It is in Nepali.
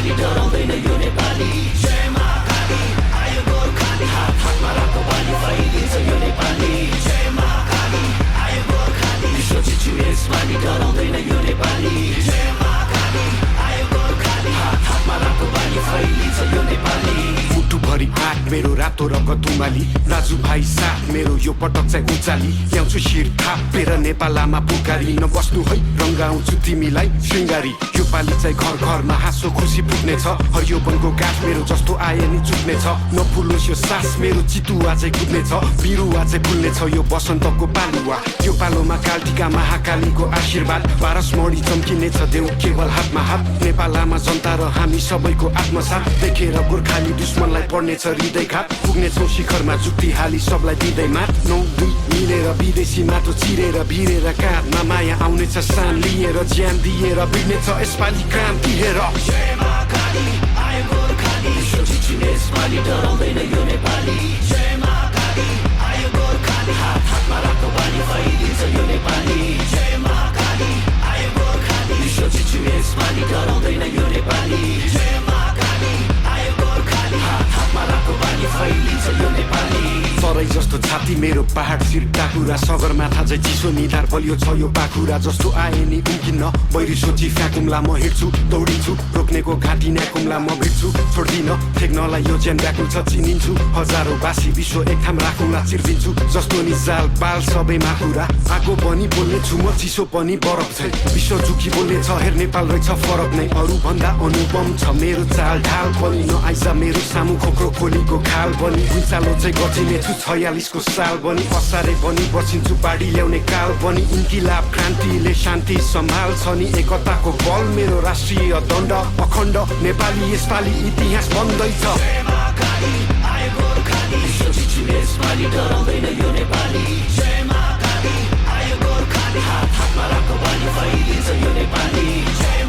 यसपालि डराउँदैन यो नेपाली जय महाकाली आयो गोर्खाली हात हातमा रातो बाली फैलिन्छ यो नेपाली जय महाकाली आयो गोर्खाली विश्व जित्छु यसपालि डराउँदैन यो नेपाली जय महाकाली आयो गोर्खाली हात हातमा रातो बाली फैलिन्छ यो नेपाली मुटुभरि आँट मेरो रातो रगत तुमाली दाजुभाइ साथ मेरो यो पटक चाहिँ उचाली ल्याउँछु शिर थापेर नेपालमा पुकारी नबस्नु है रङ्गाउँछु तिमीलाई श्रृङ्गारी यो पालि चाहिँ घर घरमा हाँसो खुसी पुग्नेछ हरियो वनको गाछ मेरो जस्तो आए नि चुक्नेछ नफुलोस् यो सास मेरो चितुवा चाहिँ कुद्नेछ बिरुवा चाहिँ फुल्नेछ यो बसन्तको पालुवा यो पालोमा कालटिका महाकालीको आशीर्वाद पारस मणि चम्किनेछ देऊ केवल हातमा हात नेपालमा जनता र हामी सबैको आत्मसाथ देखेर गोर्खाली दुश्मनलाई पर्नेछ हृदयघात पुग्नेछौँ शिखरमा जुक्ति हाली सबलाई दिँदै मात 9-2 मिलेर विदेशी माटो चिरेर भिरेर काँधमा माया आउनेछ सान लिएर ज्यान दिएर बिग्नेछ यसपालि क्रान्ति हेर जय महाकाली आयो गोर्खाली विश्व जित्छु यसपालि डराउँदैन यो नेपाली जय महाकाली आयो गोर्खाली हात हातमा रातो बाली फैलिन्छ यो नेपाली जय महाकाली आयो गोर्खाली विश्व जित्छु यसपालि डराउँदैन यो नेपाली जय महाकाली आयो गोर्खाली हात हातमा रातो बाली फैलिन्छ यो नेपाली सरै जस्तो छाती मेरो पहाड शिर टाकुरा सगरमाथा चाहिँ चिसो निधार बलियो छ यो पाखुरा जस्तो आए नि उम्किन्न बैरी सोची फ्याकुम्ला म हिँड्छु दौडिन्छु रोक्नेको घाँटी न्याकुम्ला म भिड्छु छोड्दिन ठेक्नलाई यो ज्यान व्याकुल छ चिनिन्छु हजारौँ बासी विश्व एक ठाम राखुम्ला चिर्दिन्छु जस्तो नि जाल पाल सबैमा कुरा आगो पनि बोल्ने छु म चिसो पनि बरफ छै विश्व झुकी बोल्ने छ हेर नेपाल रहेछ फरक नै अरू भन्दा अनुपम छ मेरो चाल ढाल पनि नआइज मेरो सामु खोक्रो खोलीको खाल पनि भुइँचालो चाहिँ गचिने छु 46 को साल बनी असारे बनी बचिन्छु बाढी ल्याउने काल बनी इन्किलाब क्रान्तिले शान्ति सम्हाल्छ नि एकताको बल मेरो राष्ट्रिय दण्ड अखण्ड नेपाली यसपालि इतिहास बन्दैछ जय महाकाली आयो गोर्खाली विश्व जित्छु यसपालि डराउँदैन यो नेपाली जय महाकाली आयो गोर्खाली हात हातमा रातो बाली फैलिन्छ यो नेपाली जय